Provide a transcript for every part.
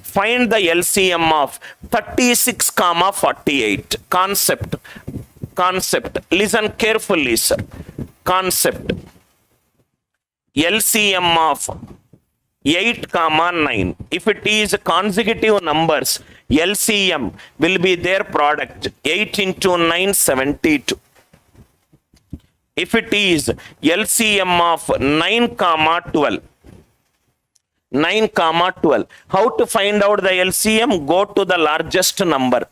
Find the LCM of 36 comma 48. Concept. Listen carefully, sir. Concept. LCM of 8 comma 9. If it is consecutive numbers, LCM will be their product. 8 into 9, 72. If it is LCM of 9 comma 12. 9 comma 12. How to find out the LCM? Go to the largest number.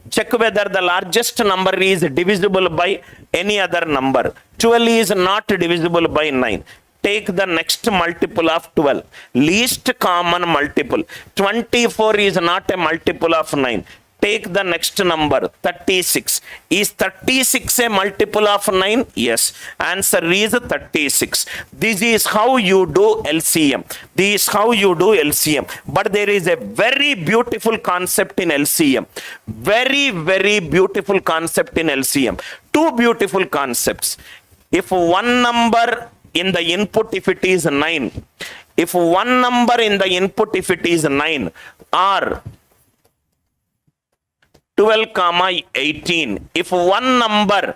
Check whether the largest number is divisible by any other number. 12 is not divisible by 9. Take the next multiple of 12. Least common multiple. 24 is not a multiple of 9. Take the next number, 36. Is 36 a multiple of 9? Yes. Answer is 36. This is how you do LCM. This is how you do LCM. But there is a very beautiful concept in LCM. Very, very beautiful concept in LCM. Two beautiful concepts. If one number in the input, if it is 9. If one number in the input, if it is 9, or 12 comma 18. If one number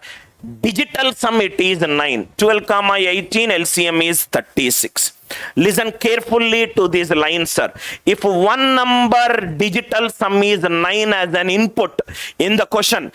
digital sum, it is 9. 12 comma 18, LCM is 36. Listen carefully to these lines, sir. If one number digital sum is 9 as an input in the question,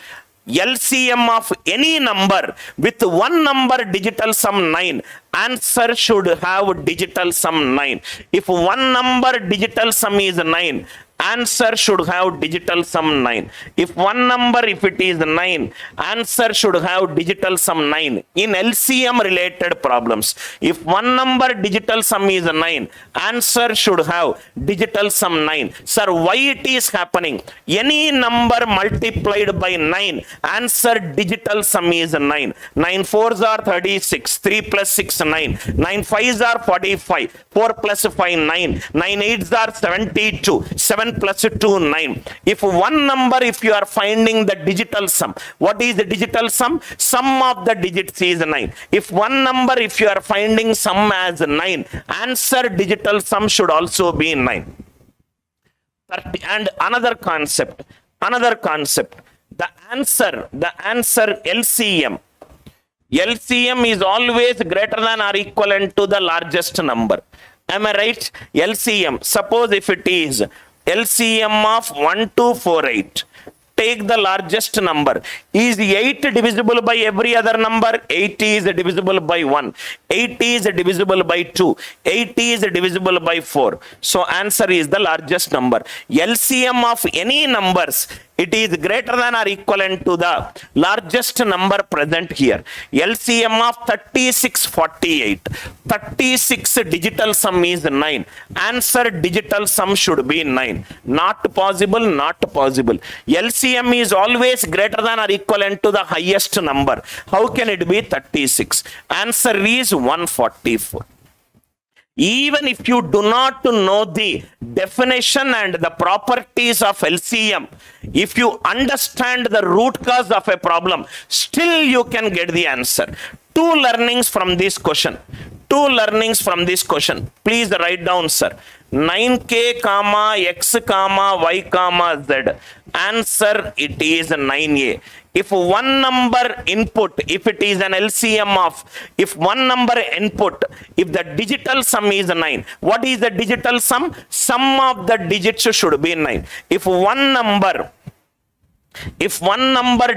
LCM of any number with one number digital sum 9, answer should have digital sum 9. If one number digital sum is 9, answer should have digital sum 9. If one number, if it is 9, answer should have digital sum 9 in LCM related problems. If one number digital sum is 9, answer should have digital sum 9. Sir, why it is happening? Any number multiplied by 9, answer digital sum is 9. 9 4s are 36, 3 plus 6, 9. 9 5s are 45, 4 plus 5, 9. 9 8s are 72, 7 plus 2, 9. If one number, if you are finding the digital sum, what is the digital sum? Sum of the digits is 9. If one number, if you are finding sum as 9, answer digital sum should also be 9. 30. And another concept, the answer LCM. LCM is always greater than or equivalent to the largest number. Am I right? LCM, suppose if it is LCM of 1248, take the largest number. Is 8 divisible by every other number? 8 is divisible by 1. 8 is divisible by 2. 8 is divisible by 4. So answer is the largest number. LCM of any numbers, it is greater than or equivalent to the largest number present here. LCM of 3648. 36 digital sum is 9. Answer digital sum should be 9. Not possible, not possible. LCM is always greater than or equivalent to the highest number. How can it be 36? Answer is 144. Even if you do not know the definition and the properties of LCM, if you understand the root cause of a problem, still you can get the answer. Two learnings from this question. Please write down, sir. 9k comma x comma y comma z. Answer, it is 9a. If one number input, if it is an LCM of, if one number input, if the digital sum is 9, what is the digital sum? Sum of the digits should be 9. If one number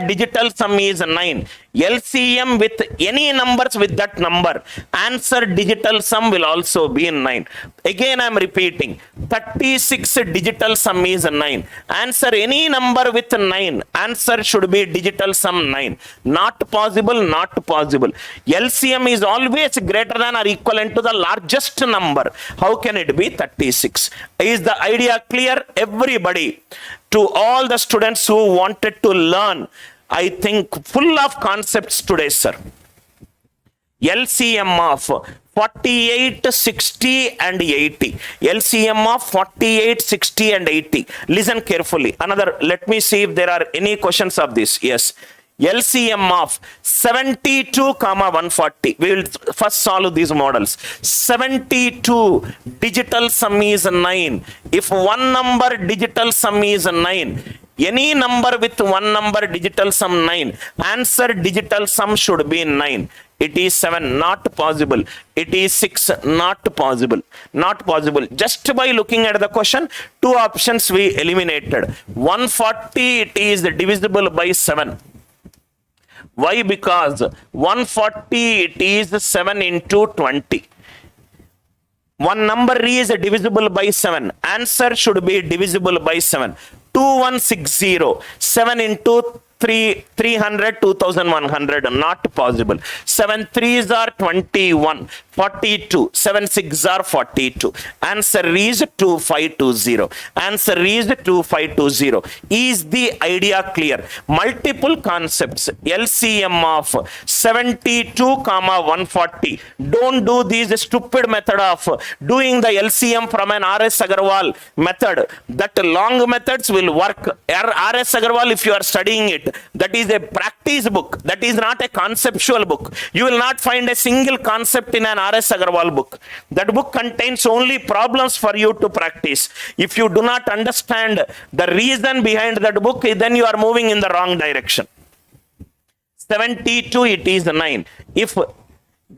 digital sum is 9, LCM with any numbers with that number, answer digital sum will also be 9. Again I am repeating, 36 digital sum is 9. Answer any number with 9, answer should be digital sum 9. Not possible, not possible. LCM is always greater than or equivalent to the largest number. How can it be 36? Is the idea clear, everybody? To all the students who wanted to learn, I think full of concepts today, sir. LCM of 48, 60 and 80. LCM of 48, 60 and 80. Listen carefully. Another, let me see if there are any questions of this. Yes. LCM of 72 comma 140. We will first solve these models. 72 digital sum is 9. If one number digital sum is 9, any number with one number digital sum 9, answer digital sum should be 9. It is 7, not possible. It is 6, not possible. Not possible. Just by looking at the question, two options we eliminated. 140, it is divisible by 7. Why? Because 140, it is 7 into 20. One number is divisible by 7. Answer should be divisible by 7. 2160. 7 into 300, 2100. Not possible. 7 3s are 21. 42. 7 6s are 42. Answer is 2520. Answer is 2520. Is the idea clear? Multiple concepts. LCM of 72 comma 140. Don't do this stupid method of doing the LCM from an R.S. Agarwal method. That long methods will work. R.S. Agarwal, if you are studying it, that is a practice book. That is not a conceptual book. You will not find a single concept in an R.S. Agarwal book. That book contains only problems for you to practice. If you do not understand the reason behind that book, then you are moving in the wrong direction. 72, it is 9. If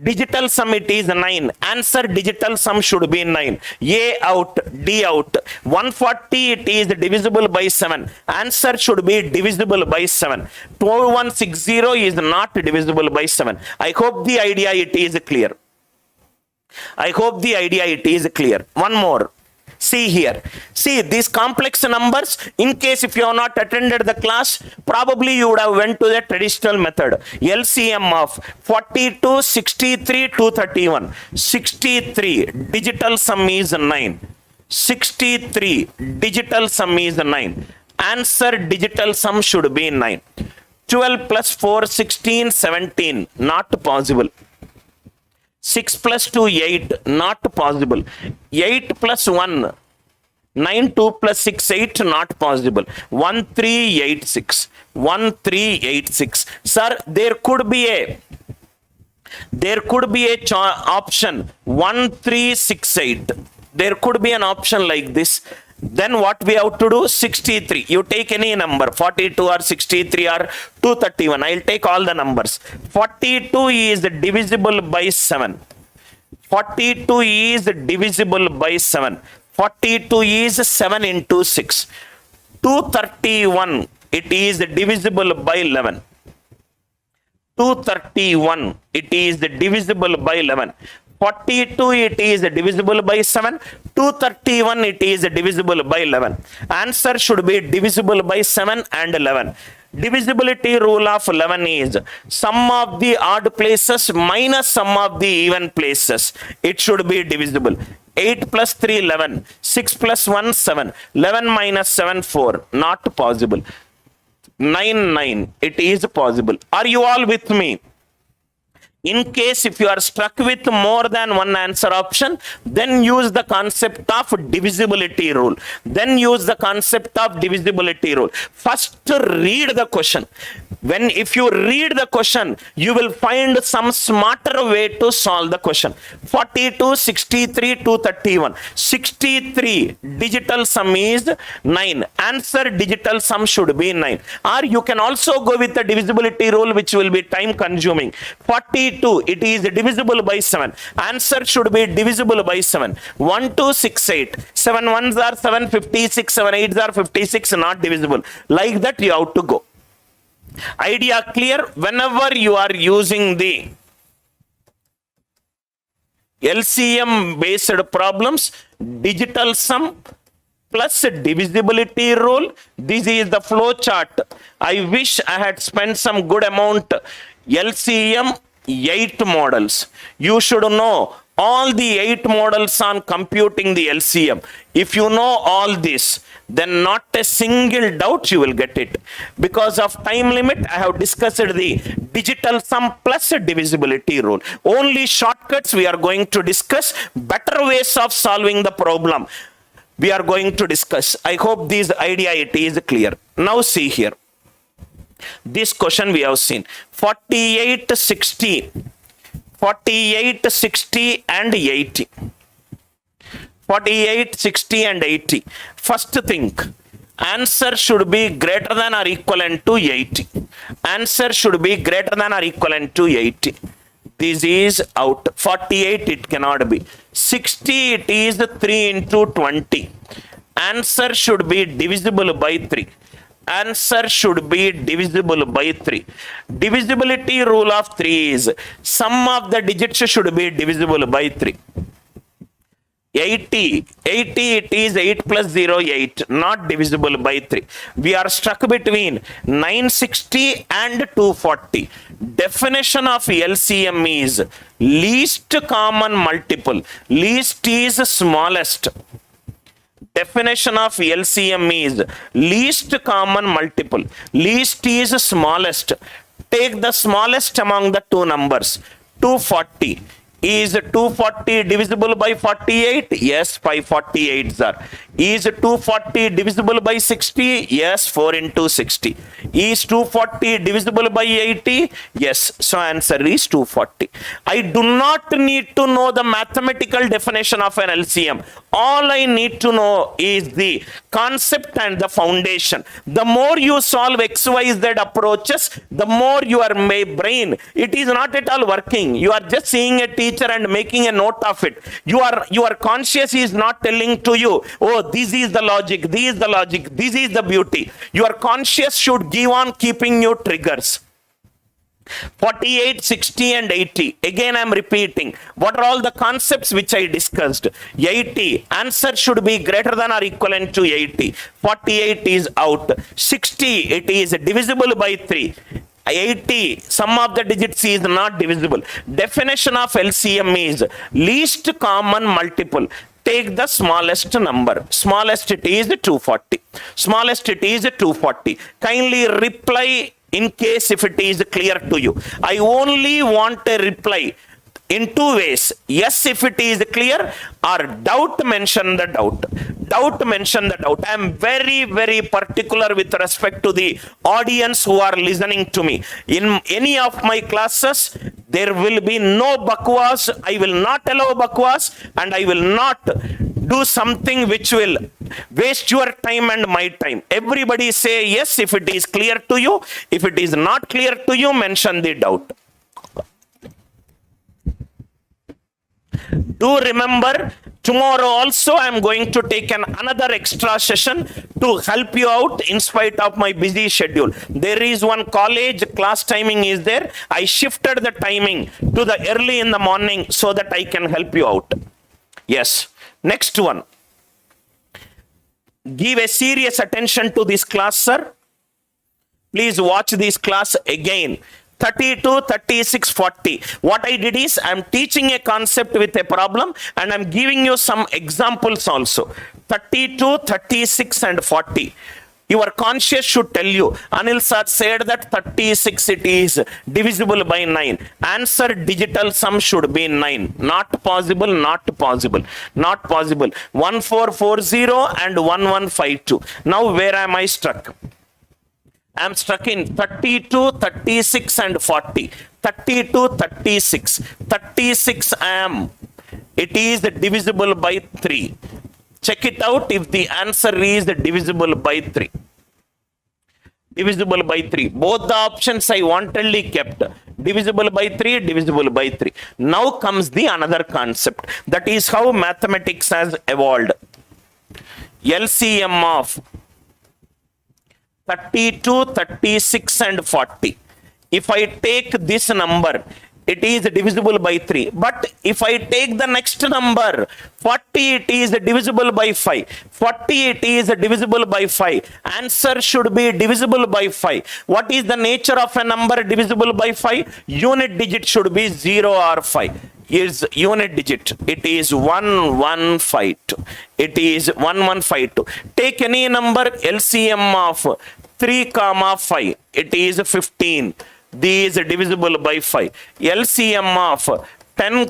digital sum, it is 9. Answer digital sum should be 9. A out, D out. 140, it is divisible by 7. Answer should be divisible by 7. 2160 is not divisible by 7. I hope the idea it is clear. I hope the idea it is clear. One more. See here. See these complex numbers. In case if you have not attended the class, probably you would have went to the traditional method. LCM of 42, 63, 231. 63 digital sum is 9. 63 digital sum is 9. Answer digital sum should be 9. 12 plus 4, 16, 17. Not possible. 6 plus 2, 8, not possible. 8 plus 1, 9, 2 plus 6, 8, not possible. 1386. 1386. Sir, there could be a option 1368. There could be an option like this. Then what we have to do? 63. You take any number, 42 or 63 or 231. I'll take all the numbers. 42 is divisible by 7. 42 is divisible by 7. 42 is 7 into 6. 231, it is divisible by 11. 231, it is divisible by 11. 42, it is divisible by 7. 231, it is divisible by 11. Answer should be divisible by 7 and 11. Divisibility rule of 11 is sum of the odd places minus sum of the even places. It should be divisible. 8 plus 3, 11. 6 plus 1, 7. 11 minus 7, 4. Not possible. 9, 9. It is possible. Are you all with me? In case if you are struck with more than one answer option, then use the concept of divisibility rule. Then use the concept of divisibility rule. First read the question. If you read the question, you will find some smarter way to solve the question. 42, 63, 231. 63 digital sum is 9. Answer digital sum should be 9. Or you can also go with the divisibility rule, which will be time consuming. 42, it is divisible by 7. Answer should be divisible by 7. 1, 2, 6, 8. 7 1s are 7, 56. 7 8s are 56. Not divisible. Like that you have to go. Idea clear? Whenever you are using the LCM based problems, digital sum plus divisibility rule, this is the flow chart. I wish I had spent some good amount. LCM 8 models. You should know all the 8 models on computing the LCM. If you know all this, then not a single doubt you will get it. Because of time limit, I have discussed the digital sum plus divisibility rule. Only shortcuts we are going to discuss. Better ways of solving the problem we are going to discuss. I hope this idea it is clear. Now see here. This question we have seen. 48, 60. 48, 60 and 80. 48, 60 and 80. First thing, answer should be greater than or equivalent to 80. Answer should be greater than or equivalent to 80. This is out. 48 it cannot be. 60 it is 3 into 20. Answer should be divisible by 3. Answer should be divisible by 3. Divisibility rule of 3 is sum of the digits should be divisible by 3. 80 it is 8 plus 0, 8, not divisible by 3. We are stuck between 960 and 240. Definition of LCM is least common multiple. Least is smallest. Definition of LCM is least common multiple. Least is smallest. Take the smallest among the two numbers. 240. Is 240 divisible by 48? Yes, by 48, sir. Is 240 divisible by 60? Yes, 4 into 60. Is 240 divisible by 80? Yes, so answer is 240. I do not need to know the mathematical definition of an LCM. All I need to know is the concept and the foundation. The more you solve XYZ approaches, the more your brain, it is not at all working. You are just seeing a teacher and making a note of it. Your conscious is not telling to you, oh, this is the logic, this is the logic, this is the beauty. Your conscious should give on keeping you triggers. 48, 60 and 80. Again I am repeating. What are all the concepts which I discussed? 80. Answer should be greater than or equivalent to 80. 48 is out. 60. It is divisible by 3. 80, sum of the digits is not divisible. Definition of LCM is least common multiple. Take the smallest number. Smallest it is 240. Smallest it is 240. Kindly reply in case if it is clear to you. I only want a reply in two ways. Yes, if it is clear, or doubt, mention the doubt. Doubt, mention the doubt. I am very, very particular with respect to the audience who are listening to me. In any of my classes, there will be no bakwas. I will not allow bakwas, and I will not do something which will waste your time and my time. Everybody say yes if it is clear to you. If it is not clear to you, mention the doubt. Do remember, tomorrow also I am going to take another extra session to help you out in spite of my busy schedule. There is one college class timing is there. I shifted the timing to the early in the morning so that I can help you out. Yes. Next one. Give a serious attention to this class, sir. Please watch this class again. 32, 36, 40. What I did is I am teaching a concept with a problem and I am giving you some examples also. 32, 36 and 40. Your conscious should tell you, Anil sir said that 36 it is divisible by 9. Answer digital sum should be 9. Not possible, not possible, not possible. 1440 and 1152. Now where am I struck? I am stuck in 32, 36 and 40. 32, 36. 36 it is divisible by 3. Check it out if the answer is divisible by 3. Divisible by 3. Both the options I wantedly kept. Divisible by 3, divisible by 3. Now comes the another concept. That is how mathematics has evolved. LCM of 32, 36 and 40. If I take this number, it is divisible by 3. But if I take the next number, 40, it is divisible by 5. 40, it is divisible by 5. Answer should be divisible by 5. What is the nature of a number divisible by 5? Unit digit should be 0 or 5. Is unit digit. It is 1152. It is 1152. Take any number LCM of 3, 5. It is 15. This is divisible by 5. LCM of 10,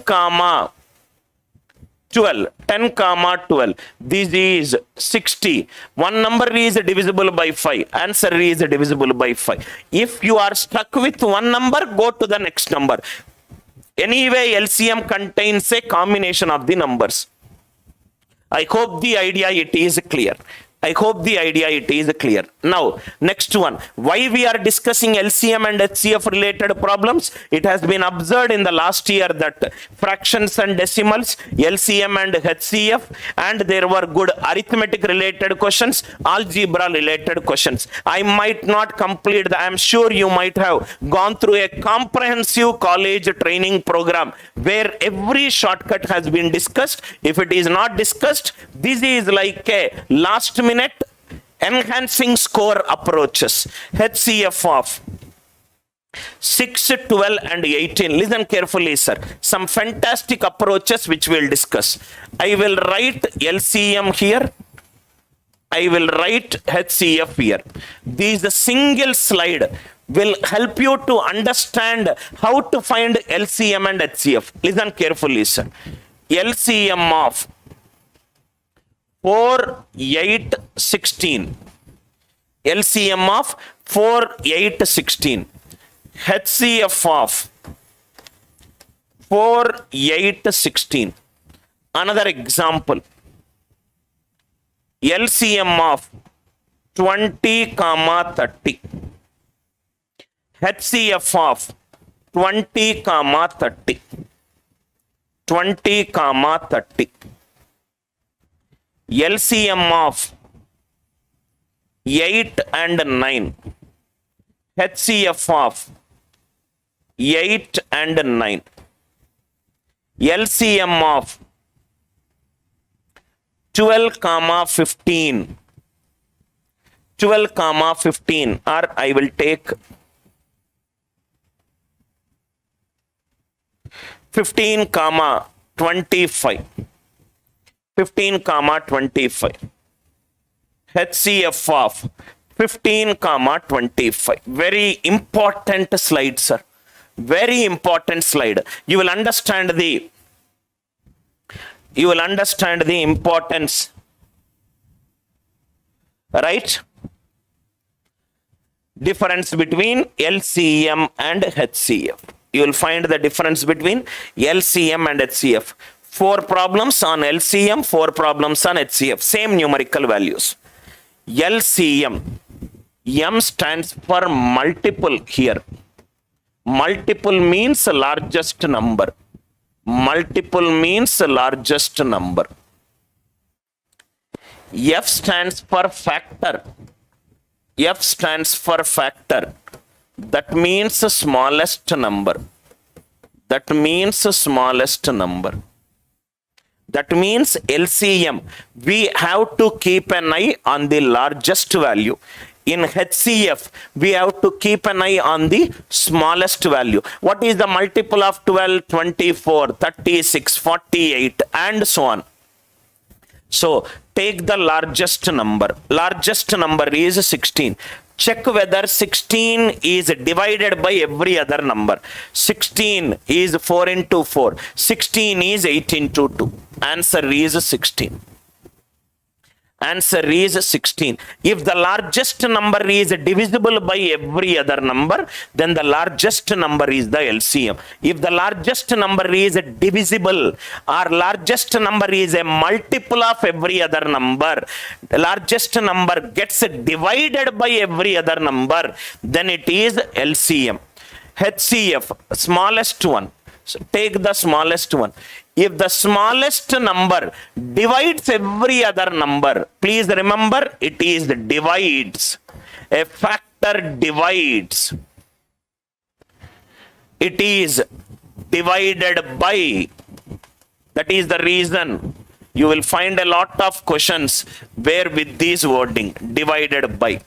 12, 10 comma 12. This is 60. One number is divisible by 5. Answer is divisible by 5. If you are stuck with one number, go to the next number. Anyway, LCM contains a combination of the numbers. I hope the idea it is clear. Now, next one. Why we are discussing LCM and HCF related problems? It has been observed in the last year that fractions and decimals, LCM and HCF, and there were good arithmetic related questions, algebra related questions. I might not complete I am sure you might have gone through a comprehensive college training program where every shortcut has been discussed. If it is not discussed, this is like a last minute enhancing score approaches. HCF of 6, 12 and 18. Listen carefully, sir. Some fantastic approaches which we'll discuss. I will write LCM here. I will write HCF here. This single slide will help you to understand how to find LCM and HCF. Listen carefully, sir. LCM of 4, 8, 16. LCM of 4, 8, 16. HCF of 4, 8, 16. Another example. LCM of 20, 30. HCF of 20, 30. 20, 30. LCM of 8 and 9. HCF of 8 and 9. LCM of 12, 15. 12, 15, or I will take 15, 25. 15, 25. HCF of 15, 25. Very important slide, sir. Very important slide. You will understand the importance. Right? Difference between LCM and HCF. You will find the difference between LCM and HCF. 4 problems on LCM, 4 problems on HCF. Same numerical values. LCM. M stands for multiple here. Multiple means largest number. Multiple means largest number. F stands for factor. F stands for factor. That means smallest number. That means smallest number. That means LCM, we have to keep an eye on the largest value. In HCF, we have to keep an eye on the smallest value. What is the multiple of 12, 24, 36, 48, and so on? So, take the largest number. Largest number is 16. Check whether 16 is divided by every other number. 16 is 4 into 4. 16 is 8 into 2. Answer is 16. Answer is 16. If the largest number is divisible by every other number, then the largest number is the LCM. If the largest number is divisible or largest number is a multiple of every other number, the largest number gets divided by every other number, then it is LCM. HCF, smallest one. So take the smallest one. If the smallest number divides every other number, please remember it is divides. A factor divides. It is divided by. That is the reason you will find a lot of questions where with this wording, divided by.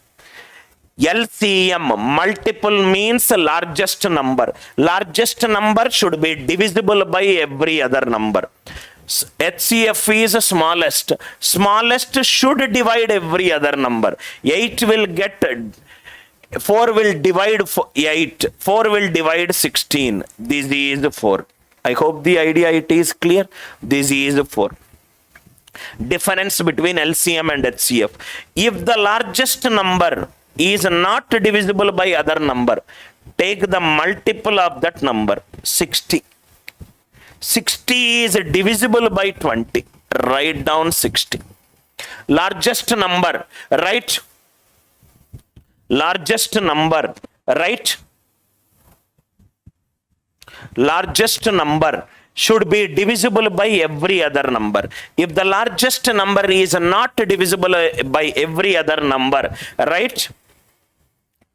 LCM, multiple means largest number. Largest number should be divisible by every other number. HCF is smallest. Smallest should divide every other number. 8 will get, 4 will divide 8. 4 will divide 16. This is 4. I hope the idea it is clear. This is 4. Difference between LCM and HCF. If the largest number is not divisible by other number, take the multiple of that number. 60. 60 is divisible by 20. Write down 60. Largest number, right? Largest number, right? Largest number should be divisible by every other number. If the largest number is not divisible by every other number, right?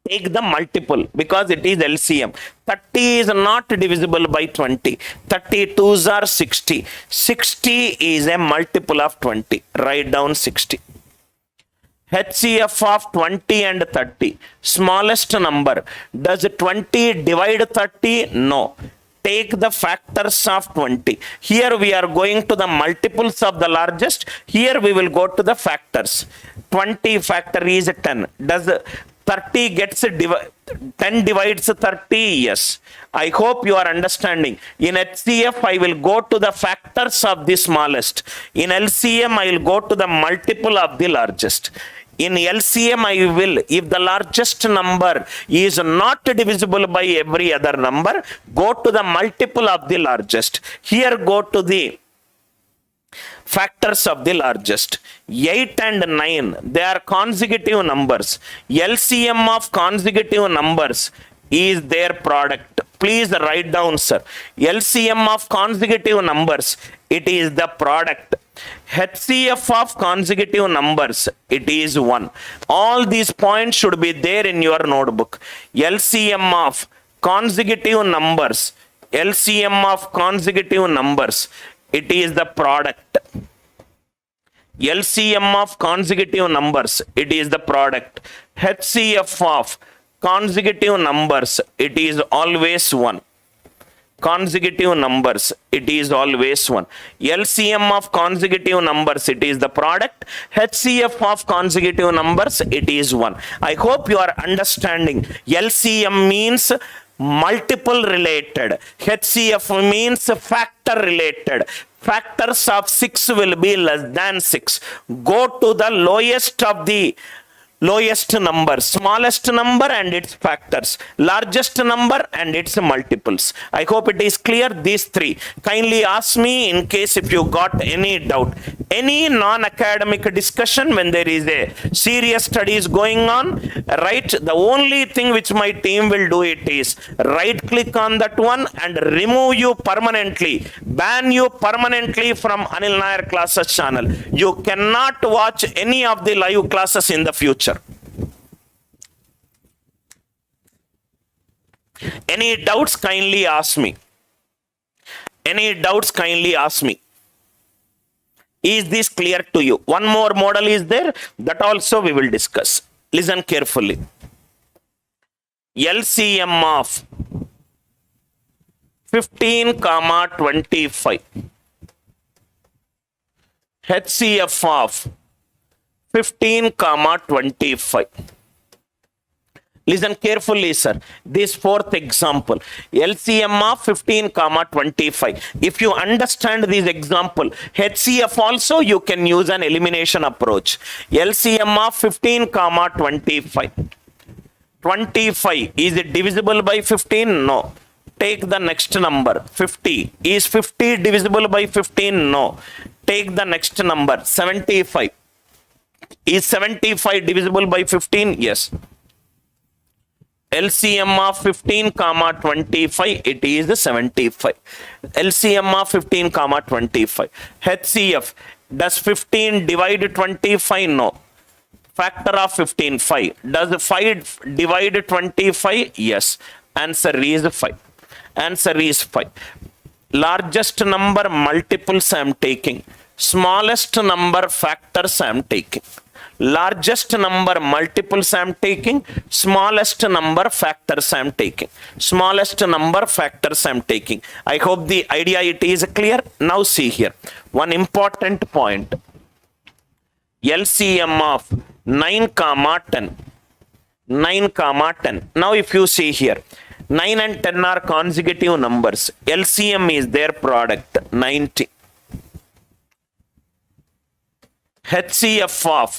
Take the multiple because it is LCM. 30 is not divisible by 20. 32s are 60. 60 is a multiple of 20. Write down 60. HCF of 20 and 30. Smallest number. Does 20 divide 30? No. Take the factors of 20. Here we are going to the multiples of the largest. Here we will go to the factors. 20 factor is 10. Does 30 gets 10 divides 30? Yes. I hope you are understanding. In HCF, I will go to the factors of the smallest. In LCM, I will go to the multiple of the largest. In LCM, I will, if the largest number is not divisible by every other number, go to the multiple of the largest. Here, go to the factors of the largest. 8 and 9, they are consecutive numbers. LCM of consecutive numbers is their product. Please write down, sir. LCM of consecutive numbers, it is the product. HCF of consecutive numbers, it is 1. All these points should be there in your notebook. LCM of consecutive numbers, LCM of consecutive numbers, it is the product. LCM of consecutive numbers, it is the product. HCF of consecutive numbers, it is always 1. Consecutive numbers, it is always 1. LCM of consecutive numbers, it is the product. HCF of consecutive numbers, it is 1. I hope you are understanding. LCM means multiple related. HCF means factor related. Factors of 6 will be less than 6. Go to the lowest of the lowest number, smallest number and its factors, largest number and its multiples. I hope it is clear, these 3. Kindly ask me in case if you got any doubt. Any non-academic discussion when there is a serious studies going on, right? The only thing which my team will do it is right click on that one and remove you permanently, ban you permanently from Anil Nair classes channel. You cannot watch any of the live classes in the future. Any doubts, kindly ask me. Any doubts, kindly ask me. Is this clear to you? One more model is there, that also we will discuss. Listen carefully. LCM of 15, 25. HCF of 15, 25. Listen carefully, sir. This 4th example. LCM of 15, 25. If you understand this example, HCF also you can use an elimination approach. LCM of 15, 25. 25. Is it divisible by 15? No. Take the next number. 50. Is 50 divisible by 15? No. Take the next number. 75. Is 75 divisible by 15? Yes. LCM of 15, 25, it is 75. LCM of 15, 25. HCF, does 15 divide 25? No. Factor of 15, 5. Does 5 divide 25? Yes. Answer is 5. Answer is 5. Largest number multiples I am taking. Smallest number factors I am taking. Largest number multiples I am taking, smallest number factors I am taking. Smallest number factors I am taking. I hope the idea it is clear. Now see here. One important point. LCM of 9, 10. 9, 10. Now if you see here. 9 and 10 are consecutive numbers. LCM is their product, 90. HCF of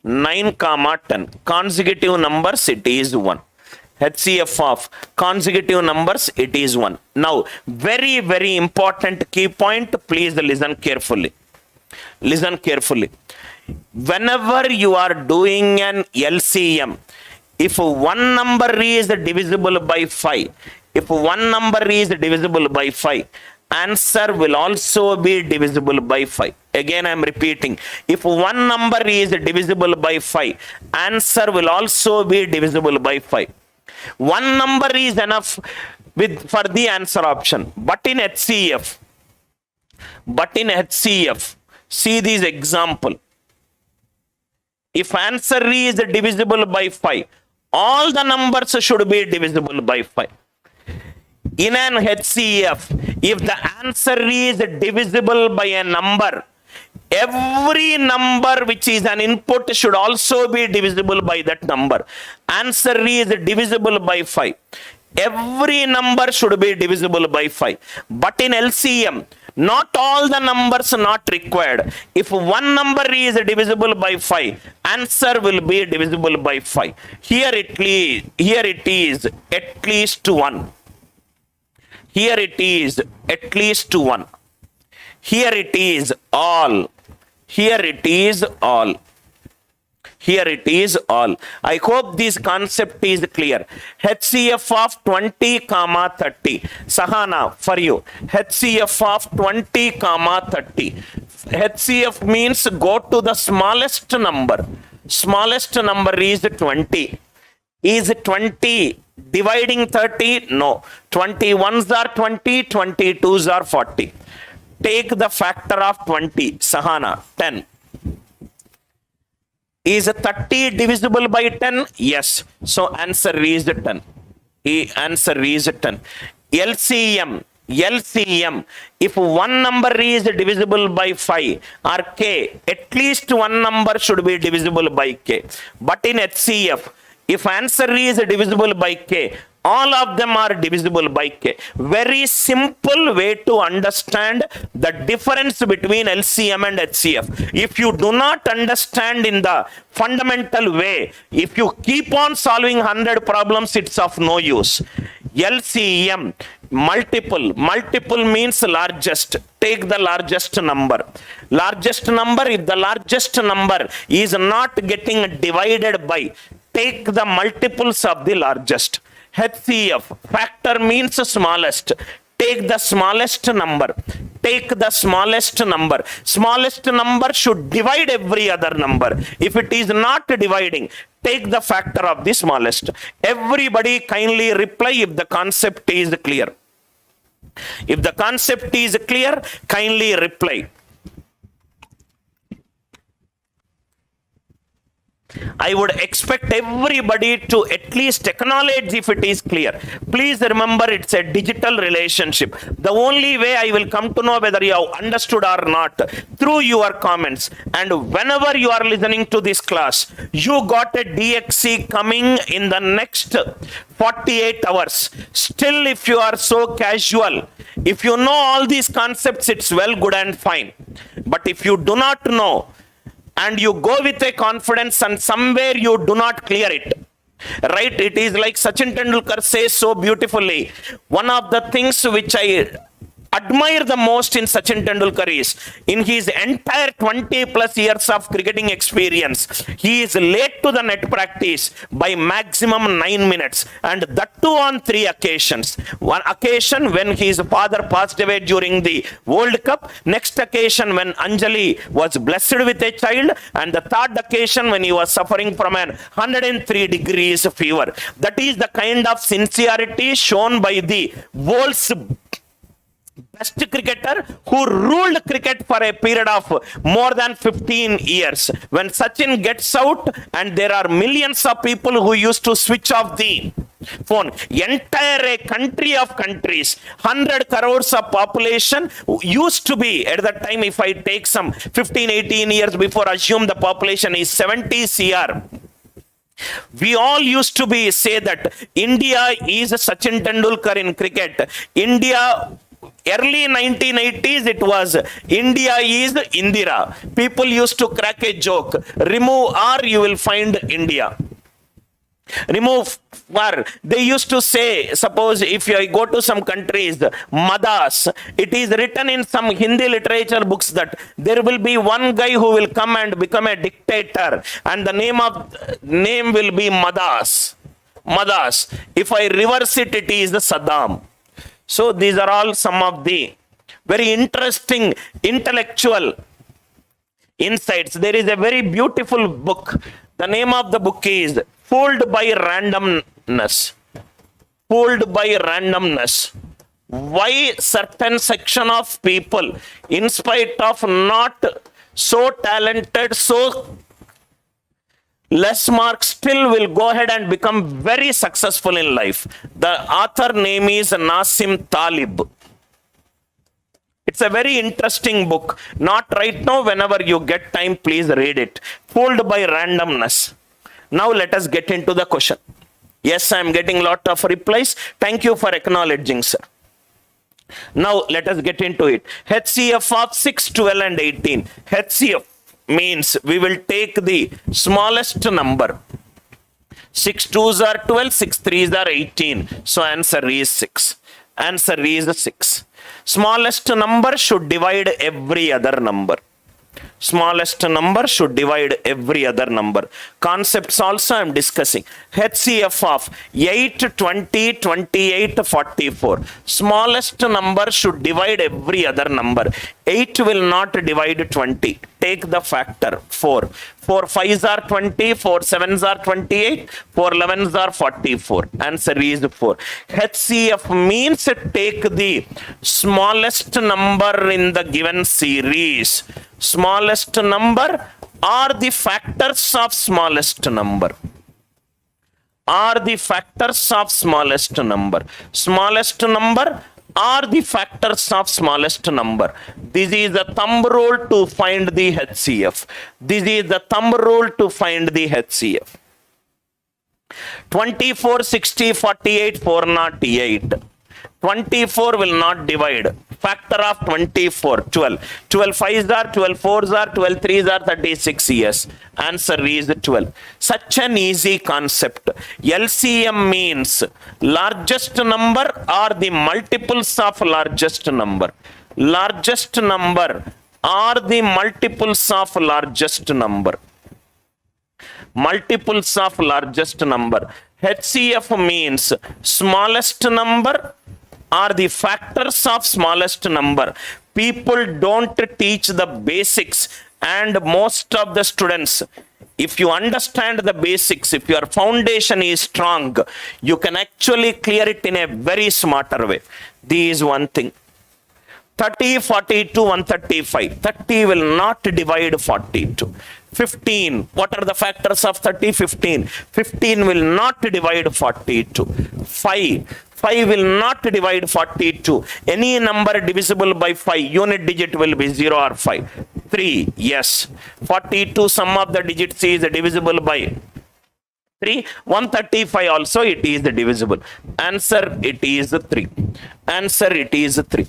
9 comma 10. Consecutive numbers, it is 1. HCF of consecutive numbers, it is 1. Now, very, very important key point. Please listen carefully. Listen carefully. Whenever you are doing an LCM, if one number is divisible by 5, if one number is divisible by 5, answer will also be divisible by 5. Again, I am repeating. If one number is divisible by 5, answer will also be divisible by 5. One number is enough for the answer option. But in HCF, see this example. If answer is divisible by 5, all the numbers should be divisible by 5. In an HCF, if the answer is divisible by a number, every number which is an input should also be divisible by that number. Answer is divisible by 5. Every number should be divisible by 5. But in LCM, not all the numbers not required. If one number is divisible by 5, answer will be divisible by 5. Here it is at least 1. Here it is at least 1. Here it is all. Here it is all. Here it is all. I hope this concept is clear. HCF of 20 comma 30. Sahana, for you. HCF of 20 comma 30. HCF means go to the smallest number. Smallest number is 20. Is 20 dividing 30? No. 21s are 20, 22s are 40. Take the factor of 20. Sahana, 10. Is 30 divisible by 10? Yes. So answer is 10. Answer is 10. LCM. If one number is divisible by 5 or k, at least one number should be divisible by k. But in HCF, if answer is divisible by k, all of them are divisible by k. Very simple way to understand the difference between LCM and HCF. If you do not understand in the fundamental way, if you keep on solving 100 problems, it's of no use. LCM, multiple means largest. Take the largest number. Largest number, if the largest number is not getting divided by, take the multiples of the largest. HCF, factor means smallest. Take the smallest number. Take the smallest number. Smallest number should divide every other number. If it is not dividing, take the factor of the smallest. Everybody kindly reply if the concept is clear. If the concept is clear, kindly reply. I would expect everybody to at least acknowledge if it is clear. Please remember, it's a digital relationship. The only way I will come to know whether you have understood or not, through your comments. And whenever you are listening to this class, you got a DXC coming in the next 48 hours. Still, if you are so casual, if you know all these concepts, it's well, good and fine. But if you do not know, and you go with a confidence and somewhere you do not clear it, right? It is like Sachin Tendulkar says so beautifully. One of the things which I admire the most in Sachin Tendulkar is, in his entire 20 plus years of cricketing experience, he is late to the net practice by maximum 9 minutes, and that too on 3 occasions. One occasion when his father passed away during the World Cup, next occasion when Anjali was blessed with a child, and the third occasion when he was suffering from an 103 degrees fever. That is the kind of sincerity shown by the world's best cricketer who ruled cricket for a period of more than 15 years. When Sachin gets out and there are millions of people who used to switch off the phone, entire a country of countries, 100 crores of population used to be, at that time, if I take some 15-18 years before, assume the population is 70 CR. We all used to say that India is Sachin Tendulkar in cricket. India, early 1980s, it was India is Indira. People used to crack a joke. Remove R, you will find India. Remove war. They used to say, suppose if I go to some countries, Madas, it is written in some Hindi literature books that there will be one guy who will come and become a dictator, and the name will be Madas. Madas. If I reverse it, it is Saddam. So these are all some of the very interesting intellectual insights. There is a very beautiful book. The name of the book is Fooled by Randomness. Fooled by Randomness. Why certain section of people, in spite of not so talented, so less marks, still will go ahead and become very successful in life. The author name is Nassim Talib. It's a very interesting book. Not right now, whenever you get time, please read it. Fooled by Randomness. Now let us get into the question. Yes, I am getting a lot of replies. Thank you for acknowledging, sir. Now let us get into it. HCF of 6, 12 and 18. HCF means we will take the smallest number. 6 2s are 12, 6 3s are 18. So answer is 6. Answer is 6. Smallest number should divide every other number. Smallest number should divide every other number. Concepts also I am discussing. HCF of 8, 20, 28, 44. Smallest number should divide every other number. 8 will not divide 20. Take the factor 4. 4 5s are 20, 4 7s are 28, 4 11s are 44. Answer is 4. HCF means take the smallest number in the given series. Smallest number are the factors of smallest number. Are the factors of smallest number. Smallest number are the factors of smallest number. This is the thumb rule to find the HCF. This is the thumb rule to find the HCF. 24, 60, 48, 408. 24 will not divide. Factor of 24, 12. 12 5s are, 12 4s are, 12 3s are 36. Yes. Answer is 12. Such an easy concept. LCM means largest number or the multiples of largest number. Largest number or the multiples of largest number. Multiples of largest number. HCF means smallest number are the factors of smallest number. People don't teach the basics, and most of the students, if you understand the basics, if your foundation is strong, you can actually clear it in a very smarter way. This is one thing. 30, 42, 135. 30 will not divide 42. 15. What are the factors of 30? 15. 15 will not divide 42. 5. 5 will not divide 42. Any number divisible by 5, unit digit will be 0 or 5. 3. Yes. 42, sum of the digits is divisible by 3. 135 also it is divisible. Answer, it is 3. Answer, it is 3.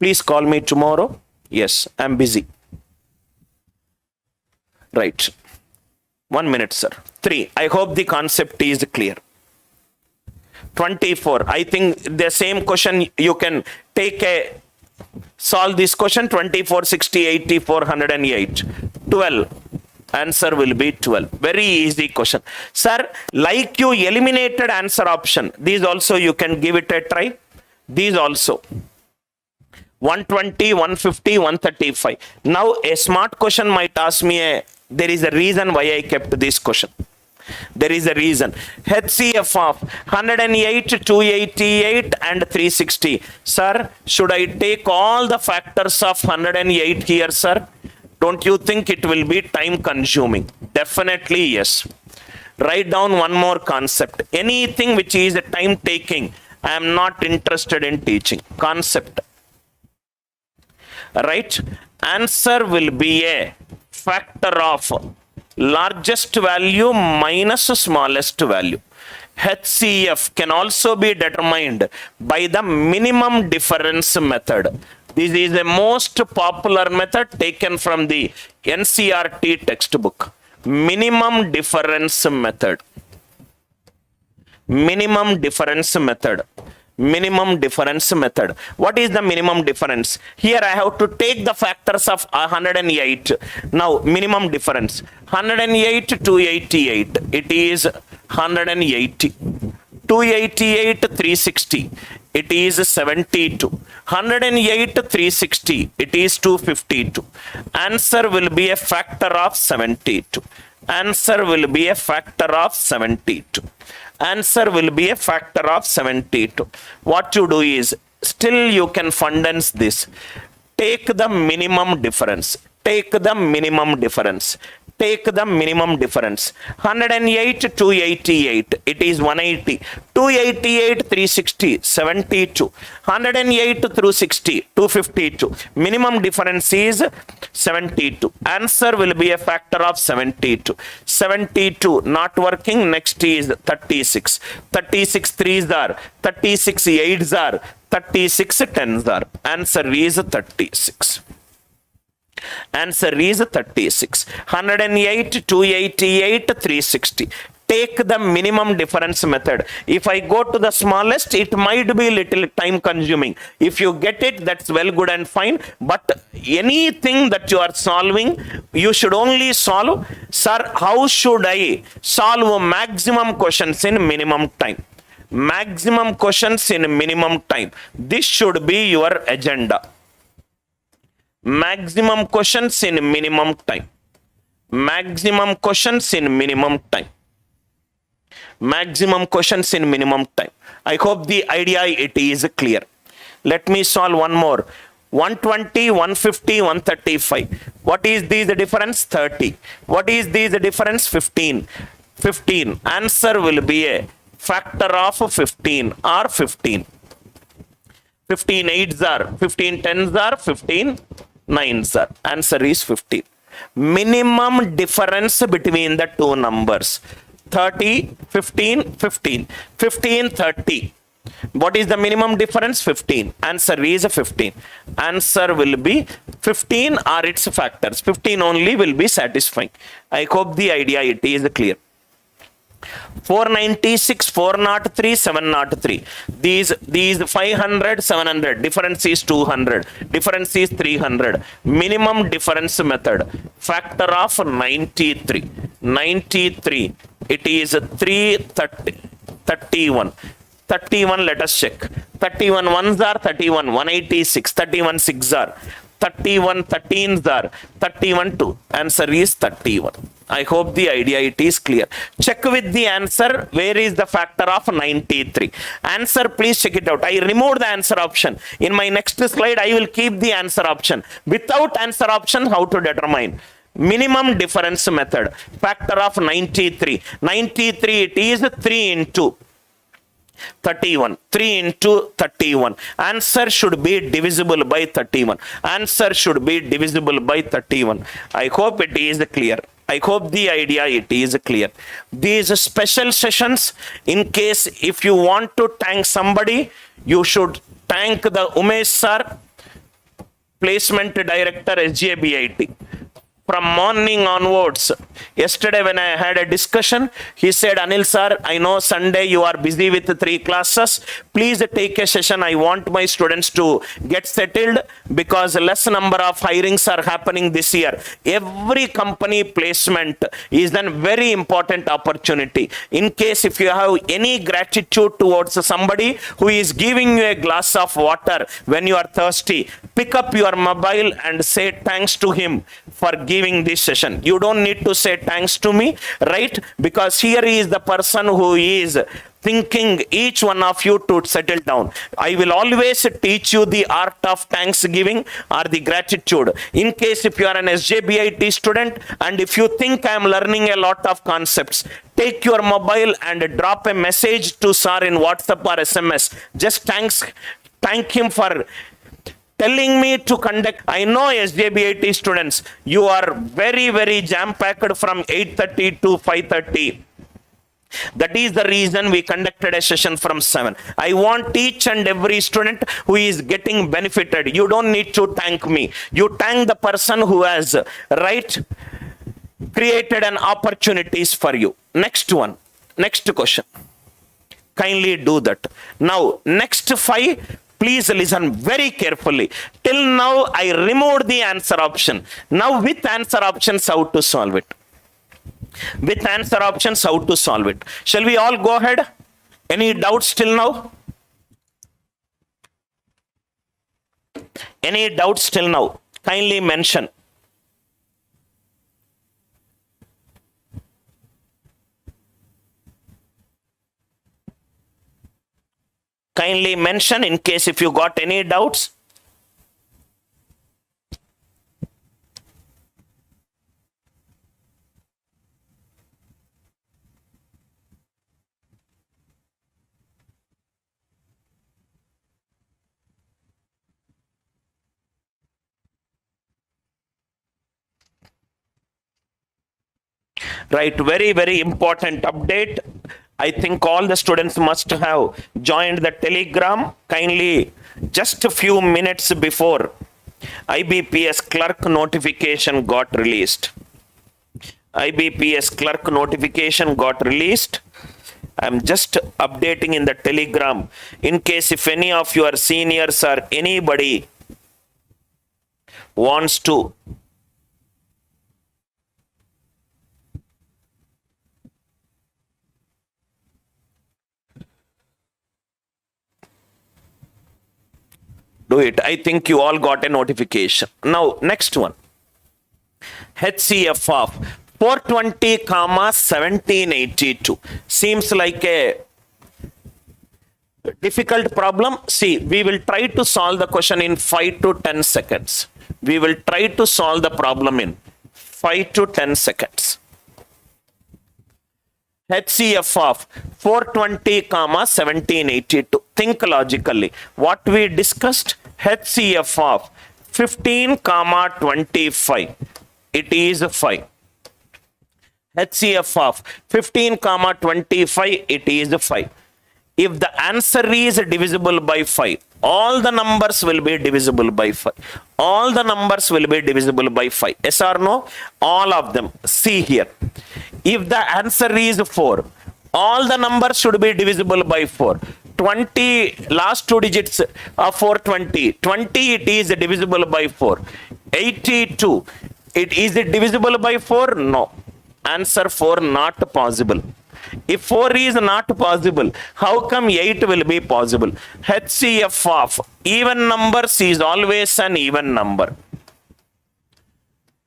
Please call me tomorrow. Yes, I am busy. Right. 1 minute, sir. 3. I hope the concept is clear. 24. I think the same question you can solve this question. 24, 60, 80, 408. 12. Answer will be 12. Very easy question. Sir, like you eliminated answer option, these also you can give it a try. These also. 120, 150, 135. Now a smart question might ask me, there is a reason why I kept this question. There is a reason. HCF of 108, 288 and 360. Sir, should I take all the factors of 108 here, sir? Don't you think it will be time consuming? Definitely yes. Write down one more concept. Anything which is time taking, I am not interested in teaching. Concept. Right? Answer will be a factor of largest value minus smallest value. HCF can also be determined by the minimum difference method. This is the most popular method taken from the NCERT textbook. Minimum difference method. Minimum difference method. Minimum difference method. What is the minimum difference? Here I have to take the factors of 108. Now minimum difference. 108 to 88. It is 180. 288 360. It is 72. 108 360. It is 252. Answer will be a factor of 72. Answer will be a factor of 72. Answer will be a factor of 72. What you do is, still you can condense this. Take the minimum difference. Take the minimum difference. Take the minimum difference. 108 to 88. It is 180. 288 360. 72. 108 through 60. 252. Minimum difference is 72. Answer will be a factor of 72. 72 not working. Next is 36. 36 3s are. 36 8s are. 36 10s are. Answer is 36. Answer is 36. 108, 288, 360. Take the minimum difference method. If I go to the smallest, it might be little time consuming. If you get it, that's well, good and fine. But anything that you are solving, you should only solve, sir, how should I solve maximum questions in minimum time? Maximum questions in minimum time. This should be your agenda. Maximum questions in minimum time. Maximum questions in minimum time. Maximum questions in minimum time. I hope the idea it is clear. Let me solve one more. 120, 150, 135. What is this difference? 30. What is this difference? 15. 15. Answer will be a factor of 15 or 15. 15 8s are, 15 10s are, 15 9s are. Answer is 15. Minimum difference between the two numbers. 30, 15, 15. 15, 30. What is the minimum difference? 15. Answer is 15. Answer will be 15 or its factors. 15 only will be satisfying. I hope the idea it is clear. 496, 403, 703. These 500, 700. Difference is 200. Difference is 300. Minimum difference method. Factor of 93. 93. It is 330. 31. 31, let us check. 31 1s are 31. 186. 31 6s are. 31 13s are. 31 2. Answer is 31. I hope the idea it is clear. Check with the answer. Where is the factor of 93? Answer, please check it out. I removed the answer option. In my next slide, I will keep the answer option. Without answer option, how to determine? Minimum difference method. Factor of 93. 93, it is 3 into 31. 3 into 31. Answer should be divisible by 31. Answer should be divisible by 31. I hope it is clear. I hope the idea it is clear. These special sessions, in case if you want to thank somebody, you should thank the Umesh sir, placement director, SJBIT. From morning onwards, yesterday when I had a discussion, he said, Anil sir, I know Sunday you are busy with 3 classes. Please take a session. I want my students to get settled because less number of hirings are happening this year. Every company placement is a very important opportunity. In case if you have any gratitude towards somebody who is giving you a glass of water when you are thirsty, pick up your mobile and say thanks to him for giving this session. You don't need to say thanks to me, right? Because here is the person who is thinking each one of you to settle down. I will always teach you the art of thanksgiving or the gratitude. In case if you are an SJBIT student and if you think I am learning a lot of concepts, take your mobile and drop a message to sir in WhatsApp or SMS. Just thank him for telling me to conduct. I know SJBIT students, you are very, very jam-packed from 8:30 to 5:30. That is the reason we conducted a session from 7. I want each and every student who is getting benefited. You don't need to thank me. You thank the person who has created an opportunities for you. Next one. Next question. Kindly do that. Now, next 5, please listen very carefully. Till now, I removed the answer option. Now, with answer options, how to solve it? With answer options, how to solve it? Shall we all go ahead? Any doubts till now? Any doubts till now? Kindly mention. Kindly mention in case if you got any doubts. Right, very, very important update. I think all the students must have joined the Telegram. Kindly, just a few minutes before IBPS clerk notification got released. IBPS clerk notification got released. I'm just updating in the Telegram in case if any of your seniors or anybody wants to do it. I think you all got a notification. Now, next one. HCF of 420, 1782. Seems like a difficult problem. See, we will try to solve the question in 5 to 10 seconds. We will try to solve the problem in 5 to 10 seconds. HCF of 420, 1782. Think logically. What we discussed, HCF of 15, 25. It is 5. HCF of 15, 25. It is 5. If the answer is divisible by 5, all the numbers will be divisible by 5. All the numbers will be divisible by 5. Yes or no? All of them. See here. If the answer is 4, all the numbers should be divisible by 4. 20, last 2 digits of 420. 20, it is divisible by 4. 82, is it divisible by 4? No. Answer 4, not possible. If 4 is not possible, how come 8 will be possible? HCF of even numbers is always an even number.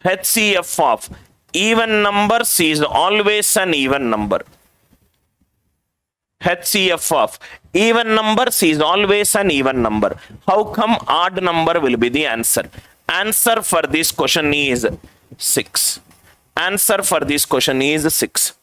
HCF of even numbers is always an even number. HCF of even numbers is always an even number. How come odd number will be the answer? Answer for this question is 6. Answer for this question is 6.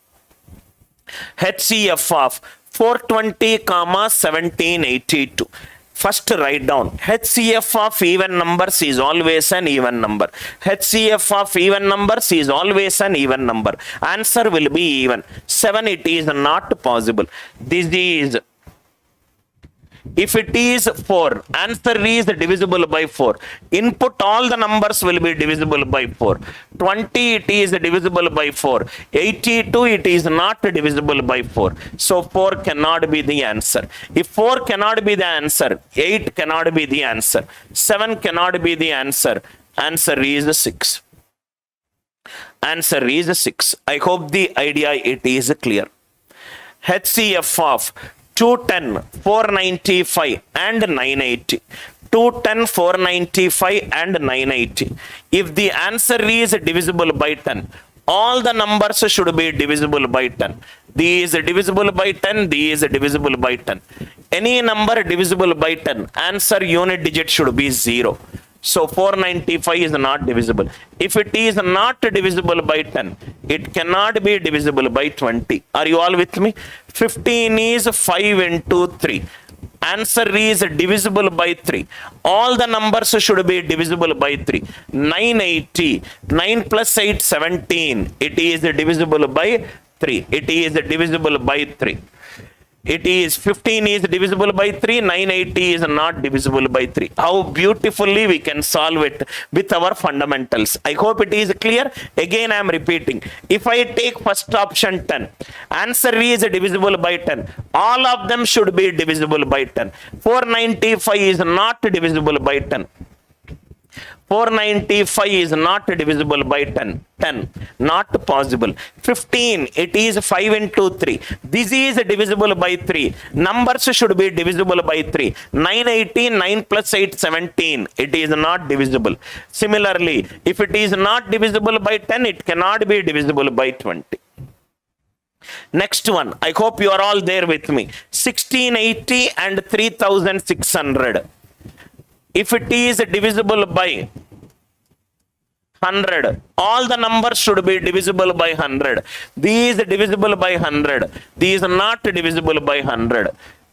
HCF of 420, 1782. First write down. HCF of even numbers is always an even number. HCF of even numbers is always an even number. Answer will be even. 7, it is not possible. This is, if it is 4, answer is divisible by 4. Input all the numbers will be divisible by 4. 20, it is divisible by 4. 82, it is not divisible by 4. So 4 cannot be the answer. If 4 cannot be the answer, 8 cannot be the answer. 7 cannot be the answer. Answer is 6. Answer is 6. I hope the idea it is clear. HCF of 210, 495 and 980. 210, 495 and 980. If the answer is divisible by 10, all the numbers should be divisible by 10. These divisible by 10, these divisible by 10. Any number divisible by 10, answer unit digit should be 0. So 495 is not divisible. If it is not divisible by 10, it cannot be divisible by 20. Are you all with me? 15 is 5 into 3. Answer is divisible by 3. All the numbers should be divisible by 3. 980. 9 plus 8, 17. It is divisible by 3. It is divisible by 3. It is 15 is divisible by 3. 980 is not divisible by 3. How beautifully we can solve it with our fundamentals. I hope it is clear. Again, I am repeating. If I take first option 10, answer is divisible by 10. All of them should be divisible by 10. 495 is not divisible by 10. 495 is not divisible by 10. 10. Not possible. 15. It is 5 into 3. This is divisible by 3. Numbers should be divisible by 3. 980, 9 plus 8, 17. It is not divisible. Similarly, if it is not divisible by 10, it cannot be divisible by 20. Next one. I hope you are all there with me. 1680 and 3600. If it is divisible by 100, all the numbers should be divisible by 100. These divisible by 100. These not divisible by 100.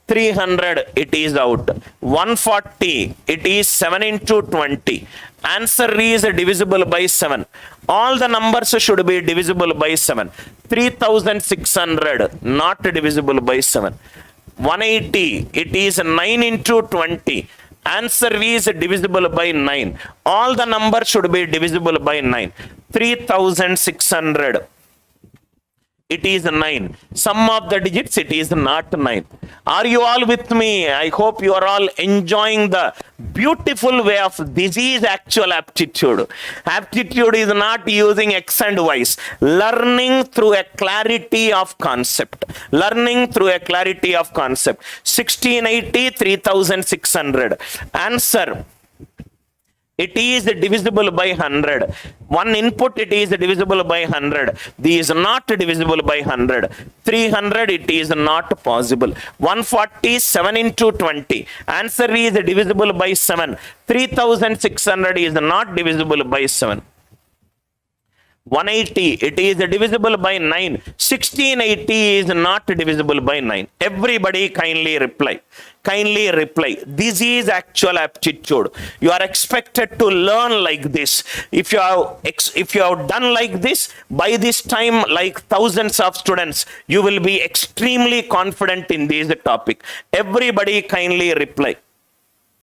300, it is out. 140, it is 7 into 20. Answer is divisible by 7. All the numbers should be divisible by 7. 3600, not divisible by 7. 180, it is 9 into 20. Answer is divisible by 9. All the numbers should be divisible by 9. 3600. It is 9. Sum of the digits, it is not 9. Are you all with me? I hope you are all enjoying the beautiful way of this is actual aptitude. Aptitude is not using X and Y's. Learning through a clarity of concept. Learning through a clarity of concept. 1680, 3600. Answer. It is divisible by 100. One input, it is divisible by 100. This is not divisible by 100. 300, it is not possible. 140, 7 into 20. Answer is divisible by 7. 3600 is not divisible by 7. 180, it is divisible by 9. 1680 is not divisible by 9. Everybody kindly reply. Kindly reply. This is actual aptitude. You are expected to learn like this. If you have done like this, by this time, like thousands of students, you will be extremely confident in this topic. Everybody kindly reply.